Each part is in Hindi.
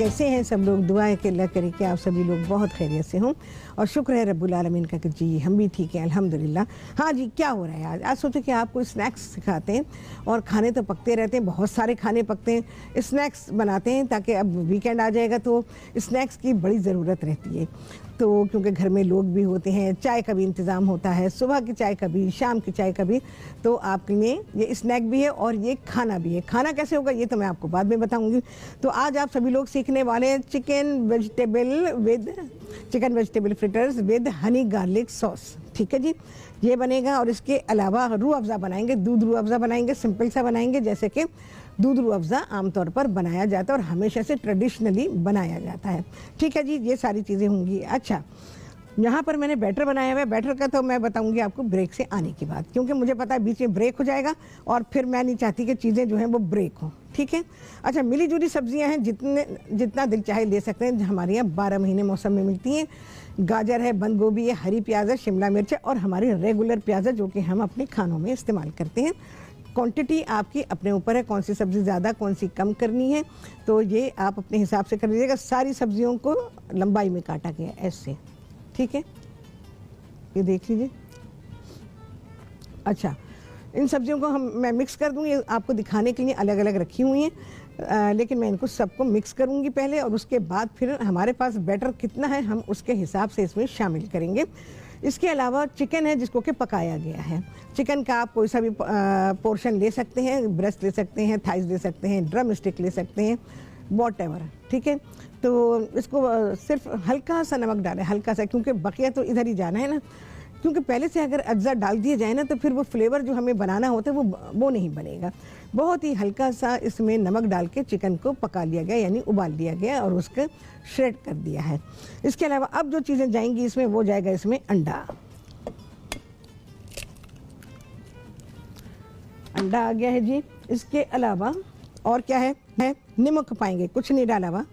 कैसे हैं सब लोग? दुआ है कि अल्लाह करे कि आप सभी लोग बहुत खैरियत से हों और शुक्र है रब्बुल आलमीन का कि जी हम भी ठीक हैं अल्हम्दुलिल्लाह। हाँ जी, क्या हो रहा है आज? आज सोचे कि आपको स्नैक्स सिखाते हैं और खाने तो पकते रहते हैं, बहुत सारे खाने पकते हैं, स्नैक्स बनाते हैं ताकि अब वीकेंड आ जाएगा तो स्नैक्स की बड़ी ज़रूरत रहती है। तो क्योंकि घर में लोग भी होते हैं, चाय का भी इंतज़ाम होता है, सुबह की चाय का भी, शाम की चाय का भी, तो आपके लिए ये स्नैक भी है और ये खाना भी है। खाना कैसे होगा ये तो मैं आपको बाद में बताऊंगी। तो आज आप सभी लोग सीखने वाले हैं chicken vegetable fritters with Honey garlic sauce. ठीक है जी, ये बनेगा और इसके अलावा रूह अफ़ज़ा बनाएंगे, दूध रूह अफ़ज़ा बनाएंगे, सिंपल सा बनाएंगे जैसे कि दूध रूह अफ़ज़ा आमतौर पर बनाया जाता है और हमेशा से ट्रेडिशनली बनाया जाता है। ठीक है जी, ये सारी चीज़ें होंगी। अच्छा, यहाँ पर मैंने बैटर बनाया हुआ है। बैटर का तो मैं बताऊंगी आपको ब्रेक से आने की बात, क्योंकि मुझे पता है बीच में ब्रेक हो जाएगा और फिर मैं नहीं चाहती कि चीज़ें जो हैं वो ब्रेक हों। ठीक है। अच्छा, मिली जुली सब्जियां हैं, जितना दिल चाहे ले सकते हैं। हमारे यहाँ 12 महीने मौसम में मिलती हैं। गाजर है, बंद गोभी है, हरी प्याज है, शिमला मिर्च है और हमारी रेगुलर प्याज है जो कि हम अपने खानों में इस्तेमाल करते हैं। क्वांटिटी आपकी अपने ऊपर है, कौन सी सब्ज़ी ज़्यादा कौन सी कम करनी है, तो ये आप अपने हिसाब से कर लीजिएगा। सारी सब्जियों को लंबाई में काटा गया ऐसे। ठीक है, ये देख लीजिए। अच्छा, इन सब्जियों को मैं मिक्स कर दूँगी, आपको दिखाने के लिए अलग अलग रखी हुई हैं, लेकिन मैं इनको सबको मिक्स करूँगी पहले और उसके बाद फिर हमारे पास बैटर कितना है हम उसके हिसाब से इसमें शामिल करेंगे। इसके अलावा चिकन है जिसको कि पकाया गया है। चिकन का आप कोई सा भी पोर्शन ले सकते हैं, ब्रेस्ट ले सकते हैं, थाइस ले सकते हैं, ड्रम स्टिक ले सकते हैं, वॉटएवर। ठीक है, तो इसको सिर्फ हल्का सा नमक डालें, हल्का सा, क्योंकि बकिया तो इधर ही जाना है ना, क्योंकि पहले से अगर अज्जा डाल दिए जाए ना तो फिर वो फ्लेवर जो हमें बनाना होता है वो नहीं बनेगा। बहुत ही हल्का सा इसमें नमक डाल के चिकन को पका लिया गया, यानी उबाल लिया गया और उसको श्रेड कर दिया है। इसके अलावा अब जो चीज़ें जाएंगी इसमें वो जाएगा इसमें अंडा। अंडा आ गया है जी। इसके अलावा और क्या है नमक पाएंगे, कुछ नहीं डाला हुआ।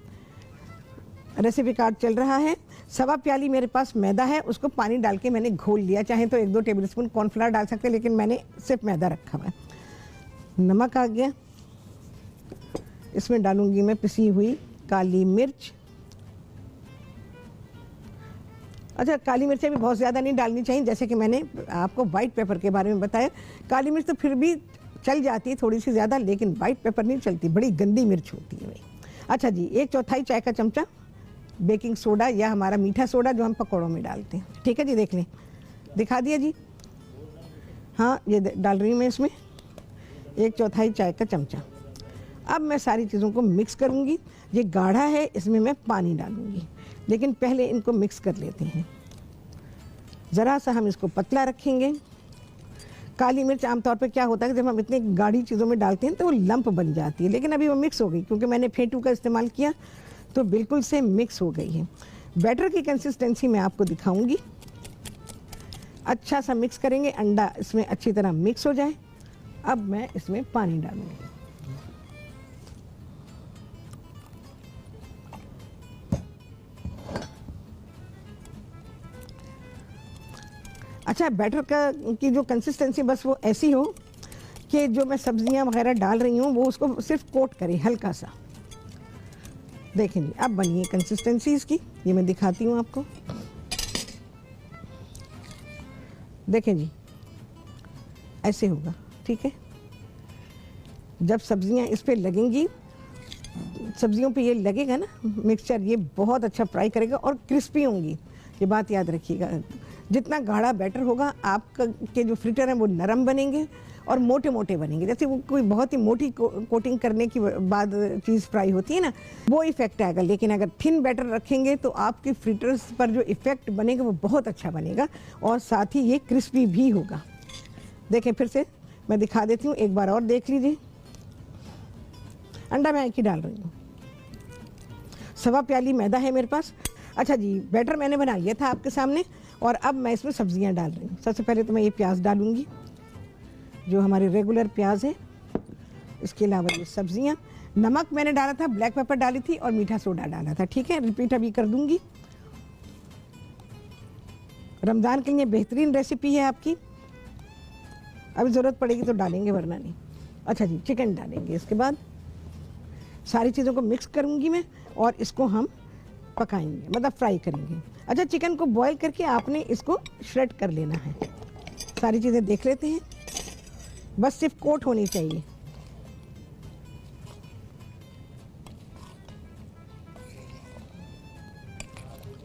रेसिपी कार्ड चल रहा है। सवा प्याली मेरे पास मैदा है, उसको पानी डाल के मैंने घोल लिया। चाहे तो 1-2 टेबलस्पून कॉर्नफ्लावर डाल सकते हैं, लेकिन मैंने सिर्फ मैदा रखा हुआ है। नमक आ गया। इसमें डालूंगी मैं पिसी हुई काली मिर्च। अच्छा, काली मिर्चें भी बहुत ज़्यादा नहीं डालनी चाहिए, जैसे कि मैंने आपको वाइट पेपर के बारे में बताया। काली मिर्च तो फिर भी चल जाती है थोड़ी सी ज़्यादा, लेकिन वाइट पेपर नहीं चलती, बड़ी गंदी मिर्च होती है भाई। अच्छा जी, 1/4 चाय का चमचा बेकिंग सोडा या हमारा मीठा सोडा जो हम पकौड़ों में डालते हैं। ठीक है जी, देख लें, दिखा दिया जी। हाँ, ये डाल रही हूँ मैं इसमें 1/4 चाय का चमचा। अब मैं सारी चीज़ों को मिक्स करूँगी। ये गाढ़ा है, इसमें मैं पानी डालूँगी, लेकिन पहले इनको मिक्स कर लेते हैं। ज़रा सा हम इसको पतला रखेंगे। काली मिर्च आमतौर पे क्या होता है कि जब हम इतनी गाढ़ी चीज़ों में डालते हैं तो वो लंप बन जाती है, लेकिन अभी वो मिक्स हो गई क्योंकि मैंने फेंटू का इस्तेमाल किया तो बिल्कुल से मिक्स हो गई है। बैटर की कंसिस्टेंसी मैं आपको दिखाऊंगी। अच्छा सा मिक्स करेंगे, अंडा इसमें अच्छी तरह मिक्स हो जाए। अब मैं इसमें पानी डालूंगी। अच्छा, बैटर की जो कंसिस्टेंसी बस वो ऐसी हो कि जो मैं सब्जियां वगैरह डाल रही हूँ वो उसको सिर्फ कोट करे हल्का सा। देखें जी, अब बनी है कंसिस्टेंसी इसकी, ये मैं दिखाती हूँ आपको। देखें जी, ऐसे होगा। ठीक है, जब सब्जियां इस पे लगेंगी, सब्जियों पे ये लगेगा ना मिक्सचर, ये बहुत अच्छा फ्राई करेगा और क्रिस्पी होंगी। ये बात याद रखिएगा। जितना गाढ़ा बैटर होगा आपका के जो फ्रिटर हैं वो नरम बनेंगे और मोटे मोटे बनेंगे। जैसे वो कोई बहुत ही मोटी कोटिंग करने की बाद चीज़ फ्राई होती है ना, वो इफेक्ट आएगा। लेकिन अगर थिन बैटर रखेंगे तो आपके फ्रिटर्स पर जो इफेक्ट बनेगा वो बहुत अच्छा बनेगा और साथ ही ये क्रिस्पी भी होगा। देखें, फिर से मैं दिखा देती हूँ, एक बार और देख लीजिए। अंडा मैं एक ही डाल रही हूँ। सवा प्याली मैदा है मेरे पास। अच्छा जी, बैटर मैंने बना लिया था आपके सामने और अब मैं इसमें सब्जियां डाल रही हूँ। सबसे पहले तो मैं ये प्याज डालूंगी, जो हमारी रेगुलर प्याज है। इसके अलावा ये सब्जियां, नमक मैंने डाला था, ब्लैक पेपर डाली थी और मीठा सोडा डाला था। ठीक है, रिपीट अभी कर दूंगी। रमज़ान के लिए बेहतरीन रेसिपी है आपकी। अभी ज़रूरत पड़ेगी तो डालेंगे, वरना नहीं। अच्छा जी, चिकन डालेंगे। इसके बाद सारी चीज़ों को मिक्स करूंगी मैं और इसको हम पकाएंगे, मतलब फ्राई करेंगे। अच्छा, चिकन को बॉईल करके आपने इसको श्रेड कर लेना है। सारी चीज़ें देख लेते हैं, बस सिर्फ कोट होनी चाहिए।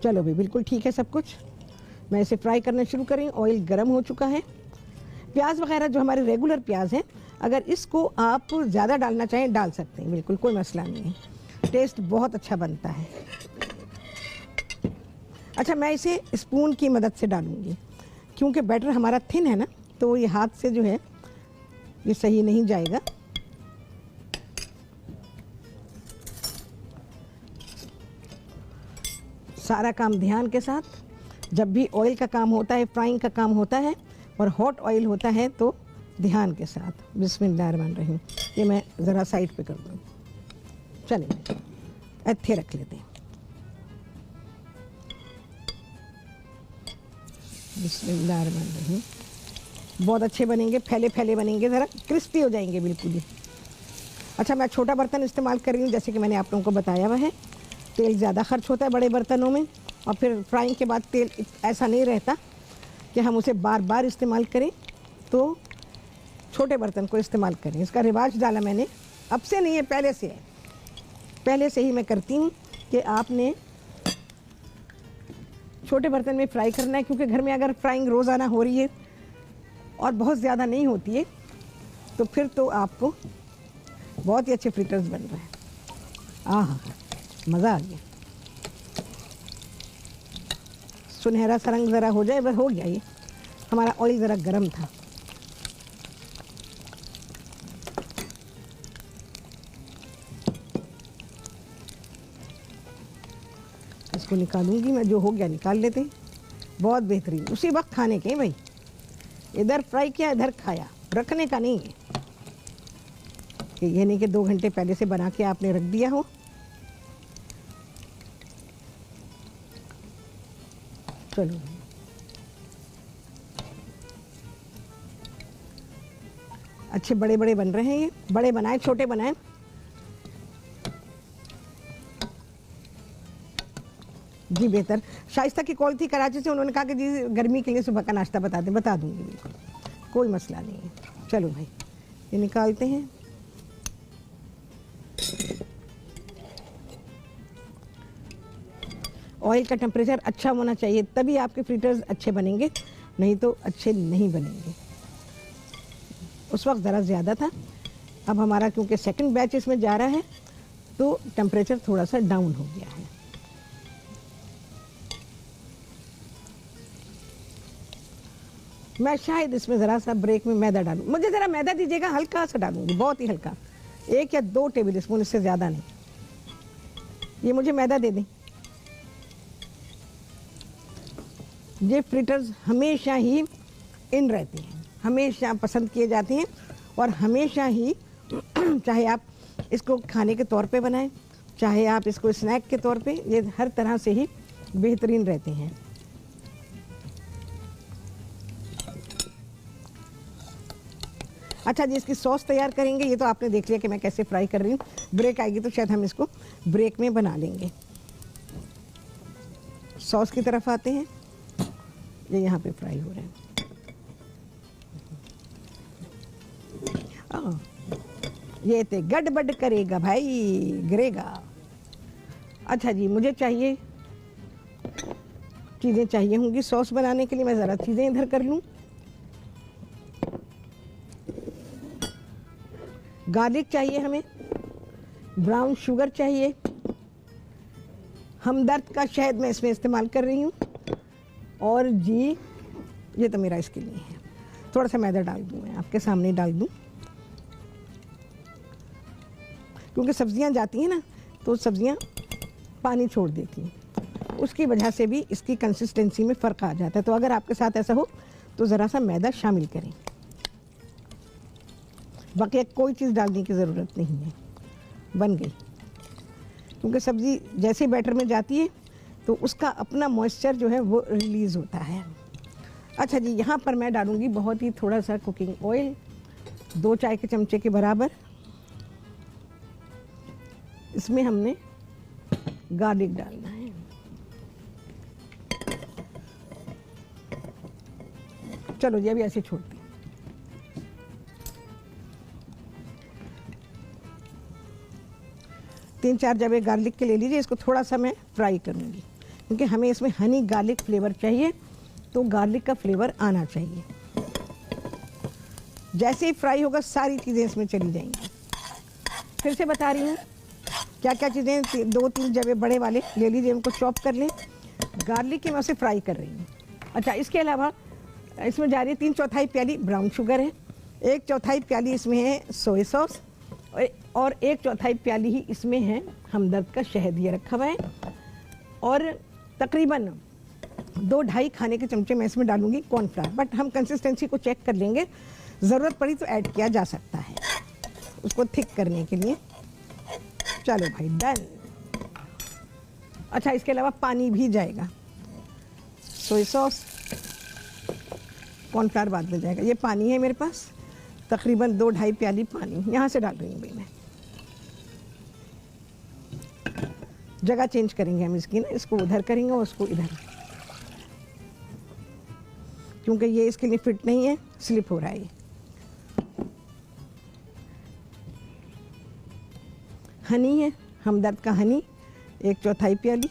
चलो भाई, बिल्कुल ठीक है सब कुछ। मैं इसे फ्राई करना शुरू करें। ऑयल गर्म हो चुका है। प्याज वगैरह जो हमारे रेगुलर प्याज हैं, अगर इसको आप ज़्यादा डालना चाहें डाल सकते हैं, बिल्कुल कोई मसला नहीं है। टेस्ट बहुत अच्छा बनता है। अच्छा, मैं इसे स्पून की मदद से डालूंगी क्योंकि बैटर हमारा थिन है ना, तो ये हाथ से जो है ये सही नहीं जाएगा। सारा काम ध्यान के साथ। जब भी ऑयल का काम होता है, फ्राइंग का काम होता है और हॉट ऑयल होता है तो ध्यान के साथ। बिस्मिल्लाहिर्रहमानिर्रहीम। ये मैं ज़रा साइड पे कर दूँ। चलिए ऐथे रख लेते हैं। बिस्मिल्लाहिर्रहमानिर्रहीम। बहुत अच्छे बनेंगे, फैले फैले बनेंगे, ज़रा क्रिस्पी हो जाएंगे बिल्कुल ही। अच्छा, मैं छोटा बर्तन इस्तेमाल कर रही हूँ, जैसे कि मैंने आप लोगों को बताया हुआ है। तेल ज़्यादा खर्च होता है बड़े बर्तनों में, और फिर फ्राइंग के बाद तेल ऐसा नहीं रहता कि हम उसे बार बार इस्तेमाल करें, तो छोटे बर्तन को इस्तेमाल करें। इसका रिवाज डाला मैंने, अब से नहीं है, पहले से है। पहले से ही मैं करती हूँ कि आपने छोटे बर्तन में फ्राई करना है, क्योंकि घर में अगर फ्राइंग रोज़ाना हो रही है और बहुत ज़्यादा नहीं होती है तो फिर तो आपको बहुत ही अच्छे फ्रिटर्स बन रहे हैं। आहा, मज़ा आ गया। सुनहरा सा रंग ज़रा हो जाए, बस हो गया। ये हमारा ऑयल ज़रा गर्म था। इसको निकालूंगी मैं, जो हो गया निकाल लेते हैं। बहुत बेहतरीन, उसी वक्त खाने के भाई। इधर फ्राई किया, इधर खाया, रखने का नहीं है। ये नहीं कि 2 घंटे पहले से बना के आपने रख दिया हो। चलो, अच्छे बड़े बड़े बन रहे हैं। ये बड़े बनाए, छोटे बनाए, जी बेहतर। शाइस्ता की कॉल थी कराची से, उन्होंने कहा कि जी गर्मी के लिए सुबह का नाश्ता बता दें। बता दूंगी, बिल्कुल कोई मसला नहीं है। चलो भाई, ये निकालते हैं। ऑयल का टेम्परेचर अच्छा होना चाहिए, तभी आपके फ्रिटर्स अच्छे बनेंगे, नहीं तो अच्छे नहीं बनेंगे। उस वक्त ज़रा ज़्यादा था, अब हमारा क्योंकि सेकंड बैच इसमें जा रहा है तो टेम्परेचर थोड़ा सा डाउन हो गया है। मैं शायद इसमें ज़रा सा ब्रेक में मैदा डालूँ। मुझे ज़रा मैदा दीजिएगा, हल्का सा डालूंगी, बहुत ही हल्का, 1 या 2 टेबल स्पून, इससे ज़्यादा नहीं। ये मुझे मैदा दे दें। ये फ्रिटर्स हमेशा ही इन रहते हैं, हमेशा पसंद किए जाते हैं, और हमेशा ही चाहे आप इसको खाने के तौर पे बनाएं, चाहे आप इसको स्नैक के तौर पे, ये हर तरह से ही बेहतरीन रहते हैं। अच्छा जी, इसकी सॉस तैयार करेंगे। ये तो आपने देख लिया कि मैं कैसे फ्राई कर रही हूँ। ब्रेक आएगी तो शायद हम इसको ब्रेक में बना लेंगे। सॉस की तरफ आते हैं। ये यहाँ पे फ्राई हो रहे हैं। ये तो गड़बड़ करेगा भाई, गिरेगा। अच्छा जी, मुझे चाहिए, चीज़ें चाहिए होंगी सॉस बनाने के लिए। मैं ज़रा चीज़ें इधर कर लूँ। गार्लिक चाहिए हमें, ब्राउन शुगर चाहिए, हमदर्द का शहद मैं इसमें इस्तेमाल कर रही हूँ, और जी ये तो मेरा इसके लिए है। थोड़ा सा मैदा डाल दूँ, मैं आपके सामने डाल दूँ, क्योंकि सब्जियां जाती हैं ना तो सब्जियां पानी छोड़ देती हैं, उसकी वजह से भी इसकी कंसिस्टेंसी में फ़र्क आ जाता है। तो अगर आपके साथ ऐसा हो तो ज़रा सा मैदा शामिल करें। बाकी कोई चीज़ डालने की ज़रूरत नहीं है। बन गई, क्योंकि सब्ज़ी जैसे बैटर में जाती है तो उसका अपना मॉइस्चर जो है वो रिलीज़ होता है। अच्छा जी, यहाँ पर मैं डालूँगी बहुत ही थोड़ा सा कुकिंग ऑयल, 2 चाय के चमचे के बराबर। इसमें हमने गार्लिक डालना है। चलो जी अभी ऐसे छोड़ते हैं। तीन चार जबे गार्लिक के ले लीजिए। इसको थोड़ा सा मैं फ्राई करूँगी क्योंकि हमें इसमें हनी गार्लिक फ्लेवर चाहिए, तो गार्लिक का फ्लेवर आना चाहिए। जैसे ही फ्राई होगा सारी चीज़ें इसमें चली जाएंगी। फिर से बता रही हूँ क्या क्या चीज़ें, 2-3 जबे बड़े वाले ले लीजिए, उनको चॉप कर लें। गार्लिक की मैं उसे फ्राई कर रही हूँ। अच्छा, इसके अलावा इसमें जा रही है 3/4 प्याली ब्राउन शुगर है, 1/4 प्याली इसमें है सोया सॉस, और 1/4 प्याली ही इसमें है हमदर्द का शहद, ये रखा हुआ है। और तकरीबन 2-2.5 खाने के चमचे मैं इसमें डालूंगी कॉर्नफ्लावर, बट हम कंसिस्टेंसी को चेक कर लेंगे, ज़रूरत पड़ी तो ऐड किया जा सकता है उसको थिक करने के लिए। चलो भाई डन। अच्छा, इसके अलावा पानी भी जाएगा, सोया सॉस, कॉर्नफ्लावर बाद में जाएगा। ये पानी है मेरे पास, तकरीबन 2-2.5 प्याली पानी यहाँ से डाल रही हूँ भाई मैं। जगह चेंज करेंगे हम इसकी ना, इसको उधर करेंगे और उसको इधर, क्योंकि ये इसके लिए फिट नहीं है, स्लिप हो रहा है ये। हनी है, हमदर्द का हनी 1/4 प्याली,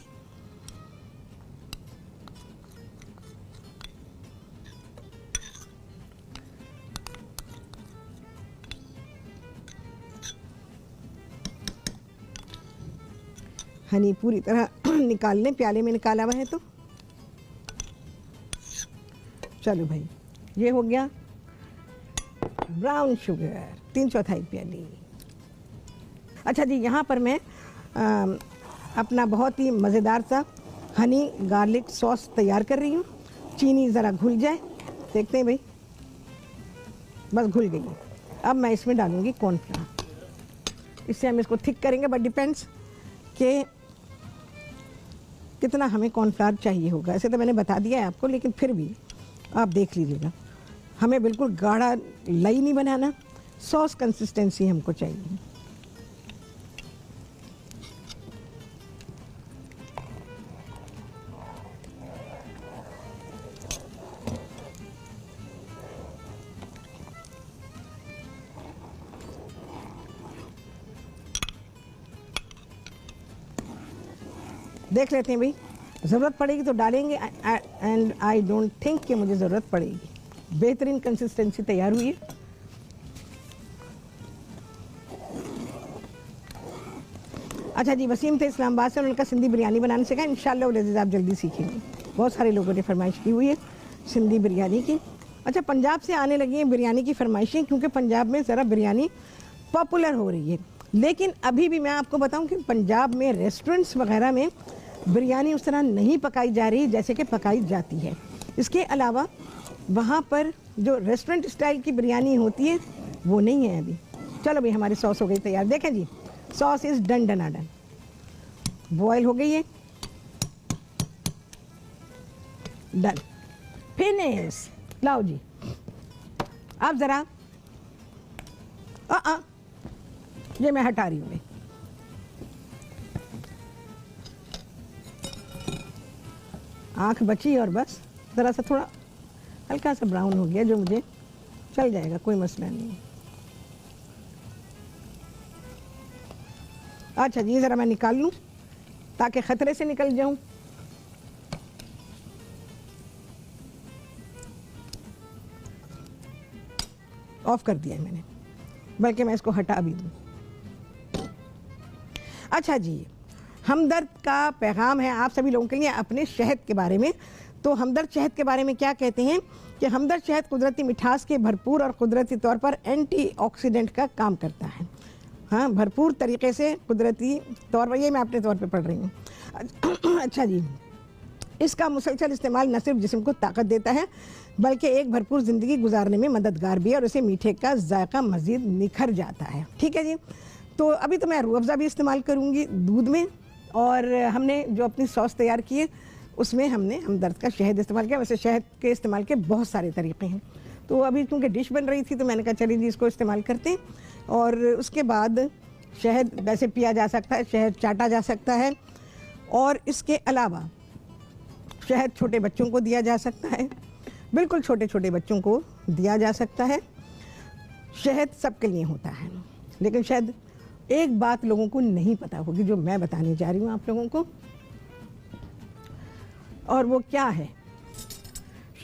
हनी पूरी तरह निकाल लें, प्याले में निकाला हुआ है तो। चलो भाई, ये हो गया ब्राउन शुगर 3/4 प्याली। अच्छा जी, यहाँ पर मैं अपना बहुत ही मज़ेदार सा हनी गार्लिक सॉस तैयार कर रही हूँ। चीनी ज़रा घुल जाए, देखते हैं भाई, बस घुल गई। अब मैं इसमें डालूँगी कॉर्नफ्लावर, इससे हम इसको थिक करेंगे, बट डिपेंड्स कि कितना हमें कॉर्नफ्लावर चाहिए होगा। ऐसे तो मैंने बता दिया है आपको, लेकिन फिर भी आप देख लीजिएगा। हमें बिल्कुल गाढ़ा लई नहीं बनाना, सॉस कंसिस्टेंसी हमको चाहिए। देख लेते हैं भाई, ज़रूरत पड़ेगी तो डालेंगे, एंड आई डोंट थिंक कि मुझे ज़रूरत पड़ेगी। बेहतरीन कंसिस्टेंसी तैयार हुई है। अच्छा जी, वसीम थे इस्लामाबाद से, उनका सिंधी बिरयानी बनाने से कहा, इंशाल्लाह लजीज़ आप जल्दी सीखेंगे। बहुत सारे लोगों ने फरमाइश की हुई है सिंधी बिरयानी की। अच्छा, पंजाब से आने लगी हैं बिरयानी की फरमाइशें, क्योंकि पंजाब में ज़रा बिरयानी पॉपुलर हो रही है। लेकिन अभी भी मैं आपको बताऊं कि पंजाब में रेस्टोरेंट्स वगैरह में बिरयानी उस तरह नहीं पकाई जा रही जैसे कि पकाई जाती है। इसके अलावा वहाँ पर जो रेस्टोरेंट स्टाइल की बिरयानी होती है वो नहीं है अभी। चलो भाई, हमारी सॉस हो गई तैयार। देखें जी, सॉस इज़ डन डनाडन, बॉयल हो गई है, डन, फिनिश। लाओ जी, अब ज़रा ये मैं हटा रही हूँ। आँख बची और बस ज़रा सा थोड़ा हल्का सा ब्राउन हो गया, जो मुझे चल जाएगा, कोई मसला नहीं है। अच्छा जी, ज़रा मैं निकाल लूँ ताकि ख़तरे से निकल जाऊँ। ऑफ कर दिया है मैंने, बल्कि मैं इसको हटा भी दूँ। अच्छा जी, हमदर्द का पैगाम है आप सभी लोगों के लिए अपने शहद के बारे में। तो हमदर्द शहद के बारे में क्या कहते हैं कि हमदर्द शहद कुदरती मिठास के भरपूर और कुदरती तौर पर एंटीऑक्सीडेंट का काम करता है। हाँ, भरपूर तरीके से कुदरती तौर पर, ये मैं अपने तौर पे पढ़ रही हूँ। अच्छा जी, इसका मुसलसल इस्तेमाल न सिर्फ जिस्म को ताकत देता है बल्कि एक भरपूर ज़िंदगी गुजारने में मददगार भी है, और इसे मीठे का जायका मज़ीद निखर जाता है। ठीक है जी, तो अभी तो मैं रूह अफ़ज़ा भी इस्तेमाल करूँगी दूध में, और हमने जो अपनी सॉस तैयार की है उसमें हमने हमदर्द का शहद इस्तेमाल किया। वैसे शहद के इस्तेमाल के बहुत सारे तरीक़े हैं, तो अभी चूँकि डिश बन रही थी तो मैंने कहा चलिए जी इसको इस्तेमाल करते हैं। और उसके बाद शहद वैसे पिया जा सकता है, शहद चाटा जा सकता है, और इसके अलावा शहद छोटे बच्चों को दिया जा सकता है, बिल्कुल छोटे छोटे बच्चों को दिया जा सकता है। शहद सबके लिए होता है, लेकिन शायद एक बात लोगों को नहीं पता होगी जो मैं बताने जा रही हूँ आप लोगों को, और वो क्या है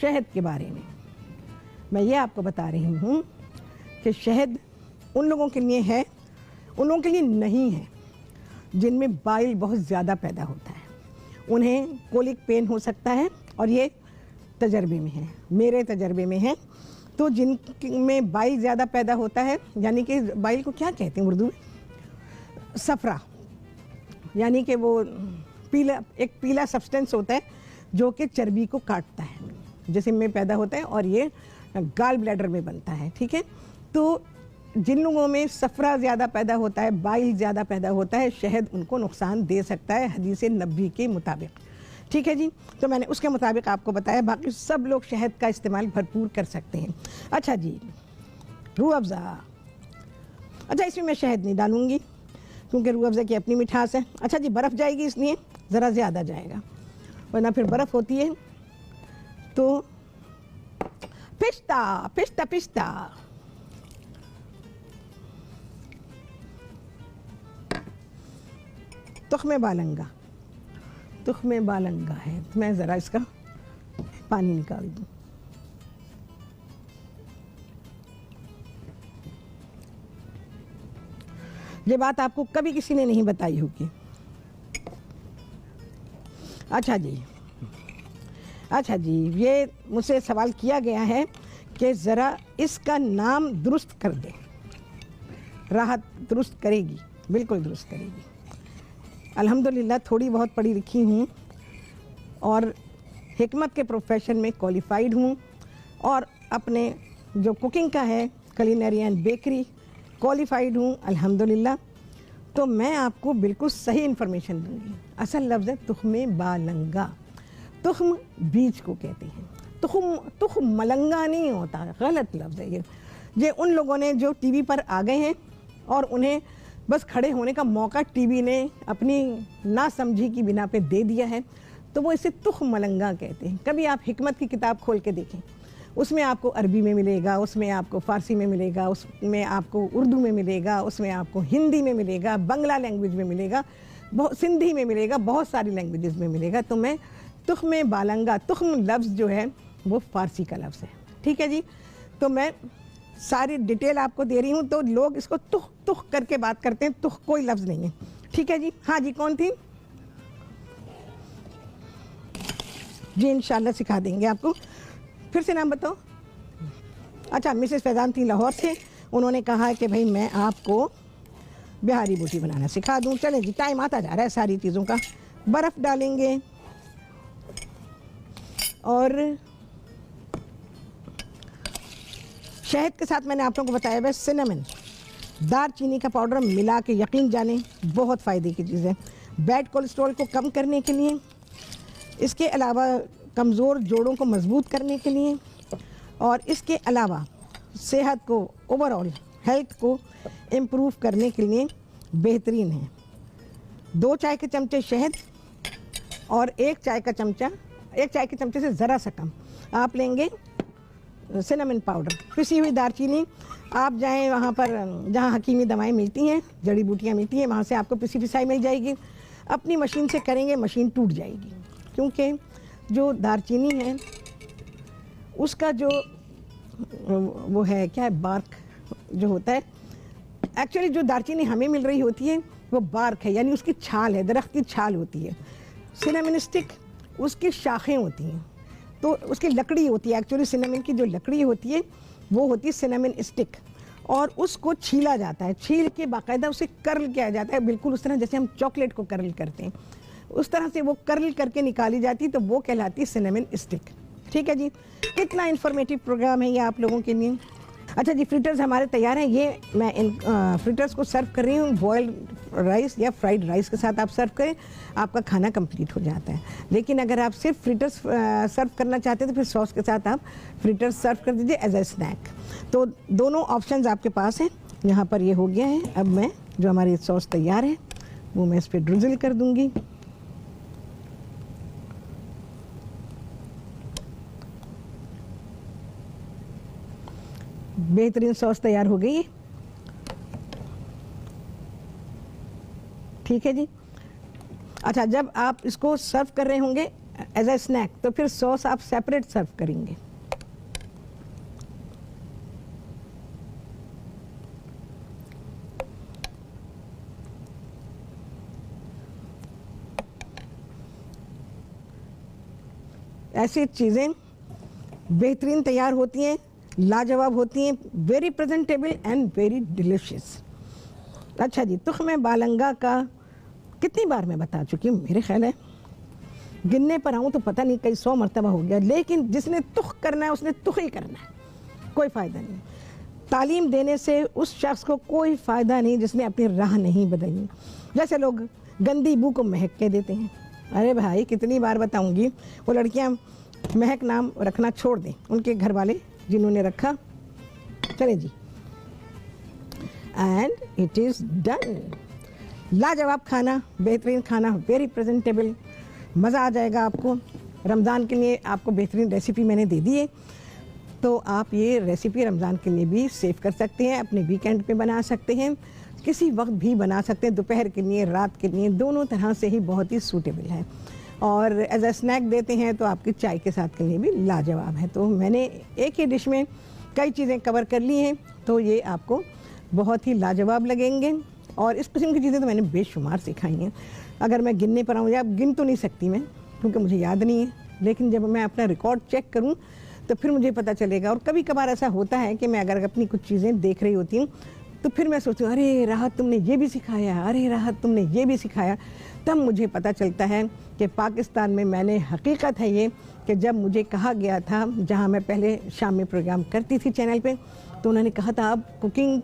शहद के बारे में। मैं ये आपको बता रही हूँ कि शहद उन लोगों के लिए है, उन लोगों के लिए नहीं है जिनमें बाइल बहुत ज़्यादा पैदा होता है। उन्हें कोलिक पेन हो सकता है, और ये तजर्बे में है, मेरे तजर्बे में है। तो जिनमें बाइल ज़्यादा पैदा होता है, यानी कि बाइल को क्या कहते हैं उर्दू में, सफ़रा, यानी कि वो पीला, एक पीला सब्सटेंस होता है जो कि चर्बी को काटता है, जैसे में पैदा होता है, और ये गाल ब्लैडर में बनता है। ठीक है, तो जिन लोगों में सफ़रा ज़्यादा पैदा होता है, बाइल ज़्यादा पैदा होता है, शहद उनको नुकसान दे सकता है हदीस नबी के मुताबिक। ठीक है जी, तो मैंने उसके मुताबिक आपको बताया, बाकी सब लोग शहद का इस्तेमाल भरपूर कर सकते हैं। अच्छा जी, रूह अफ़ज़ा, अच्छा इसमें मैं शहद नहीं डालूँगी क्योंकि रूह अफ़ज़ा की अपनी मिठास है। अच्छा जी, बर्फ़ जाएगी इसलिए ज़रा ज़्यादा जाएगा, वरना फिर बर्फ़ होती है। तो पिस्ता पिस्ता पिस्ता, तुख्मे बालंगा, तुख्मे बालंगा है, तो मैं ज़रा इसका पानी निकाल दूँ। ये बात आपको कभी किसी ने नहीं बताई होगी। अच्छा जी, अच्छा जी, ये मुझसे सवाल किया गया है कि ज़रा इसका नाम दुरुस्त कर दें। राहत दुरुस्त करेगी, बिल्कुल दुरुस्त करेगी। अल्हम्दुलिल्लाह थोड़ी बहुत पढ़ी लिखी हूँ और हिकमत के प्रोफेशन में क्वालिफाइड हूँ, और अपने जो कुकिंग का है कुलिनरी एंड बेकरी क्वालिफाइड हूँ अल्हम्दुलिल्लाह। तो मैं आपको बिल्कुल सही इन्फॉर्मेशन दूँगी। असल लफ्ज़ है तुख्मे बालंगा, तुख्म बीज को कहते हैं, तुख्म मलंगा नहीं होता, गलत लफ्ज़ है ये उन लोगों ने जो टीवी पर आ गए हैं और उन्हें बस खड़े होने का मौका टीवी ने अपनी नासमझी की बिना पे दे दिया है, तो वो इसे तुख्म मलंगा कहते हैं। कभी आप हिकमत की किताब खोल के देखें, उसमें आपको अरबी में मिलेगा, उसमें आपको फ़ारसी में मिलेगा, उसमें आपको उर्दू में मिलेगा, उसमें आपको हिंदी में मिलेगा, बंगला लैंग्वेज में मिलेगा, बहुत सिंधी में मिलेगा, बहुत सारी लैंग्वेजेस में मिलेगा। तो मैं तुख्मे बालंगा, तुख्म लफ्ज़ जो है वो फ़ारसी का लफ्ज़ है। ठीक है जी, तो मैं सारी डिटेल आपको दे रही हूँ, तो लोग इसको तुख तुख करके बात करते हैं, तुख कोई लफ्ज़ नहीं है। ठीक है जी, हाँ जी, कौन थी जी? इंशाल्लाह सिखा देंगे आपको। फिर से नाम बताओ। अच्छा, मिसेस फैज़ान थी लाहौर से, उन्होंने कहा कि भाई मैं आपको बिहारी बोटी बनाना सिखा दूँ। चलें जी, टाइम आता जा रहा है सारी चीज़ों का। बर्फ़ डालेंगे और शहद के साथ मैंने आप लोगों को बताया है सिनेमन, दार चीनी का पाउडर मिला के यकीन जाने बहुत फ़ायदे की चीज़ है बैड कोलेस्ट्रॉल को कम करने के लिए, इसके अलावा कमज़ोर जोड़ों को मजबूत करने के लिए, और इसके अलावा सेहत को, ओवरऑल हेल्थ को इम्प्रूव करने के लिए बेहतरीन है। 2 चाय के चमचे शहद और 1 चाय का चमचा, 1 चाय के चमचे से ज़रा सा कम आप लेंगे सिनेमन पाउडर, पिसी हुई दारचीनी। आप जाएं वहाँ पर जहाँ हकीमी दवाएं मिलती हैं, जड़ी बूटियाँ मिलती हैं, वहाँ से आपको पिसी पिसाई मिल जाएगी। अपनी मशीन से करेंगे, मशीन टूट जाएगी, क्योंकि जो दारचीनी है उसका जो वो है क्या है, बार्क जो होता है, एक्चुअली जो दारचीनी हमें मिल रही होती है वो बार्क है, यानी उसकी छाल है, दरख्त की छाल होती है। सिनेमन स्टिक उसकी शाखें होती हैं, तो उसकी लकड़ी होती है। एक्चुअली सिनेमन की जो लकड़ी होती है वो होती है सिनेमन स्टिक, और उसको छीला जाता है, छील के बाकायदा उसे कर्ल किया जाता है, बिल्कुल उस तरह जैसे हम चॉकलेट को कर्ल करते हैं, उस तरह से वो कर्ल करके निकाली जाती है, तो वो कहलाती है सिनेमन स्टिक। ठीक है जी, कितना इन्फॉर्मेटिव प्रोग्राम है ये आप लोगों के लिए। अच्छा जी, फ्रिटर्स हमारे तैयार हैं। ये मैं इन फ्रिटर्स को सर्व कर रही हूँ बॉयल्ड राइस या फ्राइड राइस के साथ आप सर्व करें, आपका खाना कंप्लीट हो जाता है। लेकिन अगर आप सिर्फ फ्रिटर्स सर्व करना चाहते हैं तो फिर सॉस के साथ आप फ्रिटर्स सर्व कर दीजिए एज ए स्नैक। तो दोनों ऑप्शंस आपके पास हैं। यहाँ पर ये हो गया है। अब मैं जो हमारी सॉस तैयार है वो मैं इस पर ड्रिजल कर दूँगी। बेहतरीन सॉस तैयार हो गई है। ठीक है जी। अच्छा, जब आप इसको सर्व कर रहे होंगे एज ए स्नैक तो फिर सॉस आप सेपरेट सर्व करेंगे। ऐसी चीज़ें बेहतरीन तैयार होती हैं, लाजवाब होती हैं, very presentable and very delicious. अच्छा जी, तुख्म बालंगा का कितनी बार मैं बता चुकी हूँ, मेरे ख्याल है गिनने पर आऊँ तो पता नहीं कई 100 मरतबा हो गया, लेकिन जिसने तुख करना है उसने तुख ही करना है, कोई फ़ायदा नहीं। तालीम देने से उस शख्स को कोई फ़ायदा नहीं जिसने अपनी राह नहीं बदली। जैसे लोग गंदी बू को महक के देते हैं, अरे भाई कितनी बार बताऊंगी, वो लड़कियां महक नाम रखना छोड़ दें, उनके घर वाले जिन्होंने रखा। चले जी, एंड इट इज़ डन। लाजवाब खाना, बेहतरीन खाना, वेरी प्रेजेंटेबल, मज़ा आ जाएगा आपको। रमज़ान के लिए आपको बेहतरीन रेसिपी मैंने दे दी है, तो आप ये रेसिपी रमज़ान के लिए भी सेव कर सकते हैं, अपने वीकेंड पे बना सकते हैं, किसी वक्त भी बना सकते हैं, दोपहर के लिए, रात के लिए, दोनों तरह से ही बहुत ही सूटेबल है। और एज अ स्नैक देते हैं तो आपकी चाय के साथ के लिए भी लाजवाब है। तो मैंने एक ही डिश में कई चीज़ें कवर कर ली हैं, तो ये आपको बहुत ही लाजवाब लगेंगे। और इस किस्म की चीज़ें तो मैंने बेशुमार सिखाई हैं, अगर मैं गिनने पर आऊँ, या गिन तो नहीं सकती मैं क्योंकि मुझे याद नहीं है, लेकिन जब मैं अपना रिकॉर्ड चेक करूँ तो फिर मुझे पता चलेगा। और कभी कभार ऐसा होता है कि मैं अगर अपनी कुछ चीज़ें देख रही होती हूँ तो फिर मैं सोचती हूँ, अरे राहत तुमने ये भी सिखाया, अरे राहत तुमने ये भी सिखाया। तब मुझे पता चलता है कि पाकिस्तान में मैंने, हकीकत है ये कि जब मुझे कहा गया था, जहाँ मैं पहले शाम में प्रोग्राम करती थी चैनल पे, तो उन्होंने कहा था आप कुकिंग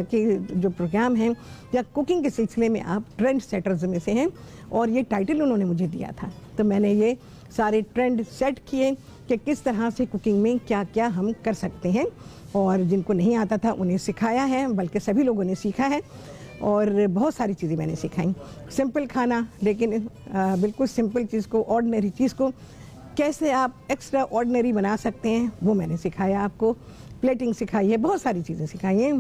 के जो प्रोग्राम हैं या कुकिंग के सिलसिले में आप ट्रेंड सेटर्स में से हैं, और ये टाइटल उन्होंने मुझे दिया था। तो मैंने ये सारे ट्रेंड सेट किए कि किस तरह से कुकिंग में क्या क्या हम कर सकते हैं, और जिनको नहीं आता था उन्हें सिखाया है, बल्कि सभी लोगों ने सीखा है। और बहुत सारी चीज़ें मैंने सिखाई, सिंपल खाना, लेकिन बिल्कुल सिंपल चीज़ को, ऑर्डिनरी चीज़ को कैसे आप एक्स्ट्रा ऑर्डिनरी बना सकते हैं, वो मैंने सिखाया आपको। प्लेटिंग सिखाई है, बहुत सारी चीज़ें सिखाई हैं,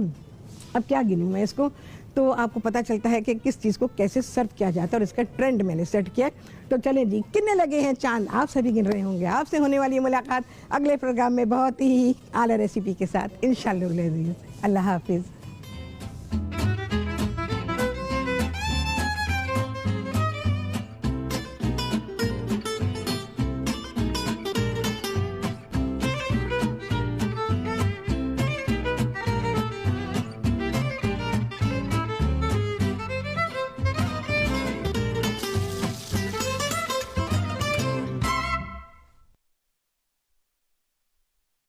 अब क्या गिनूँ मैं इसको। तो आपको पता चलता है कि किस चीज़ को कैसे सर्व किया जाता है, और इसका ट्रेंड मैंने सेट किया। तो चलें जी, कितने लगे हैं चांद, आप सभी गिन रहे होंगे। आपसे होने वाली मुलाकात अगले प्रोग्राम में बहुत ही आला रेसिपी के साथ इंशाअल्लाह। अल्लाह हाफिज़।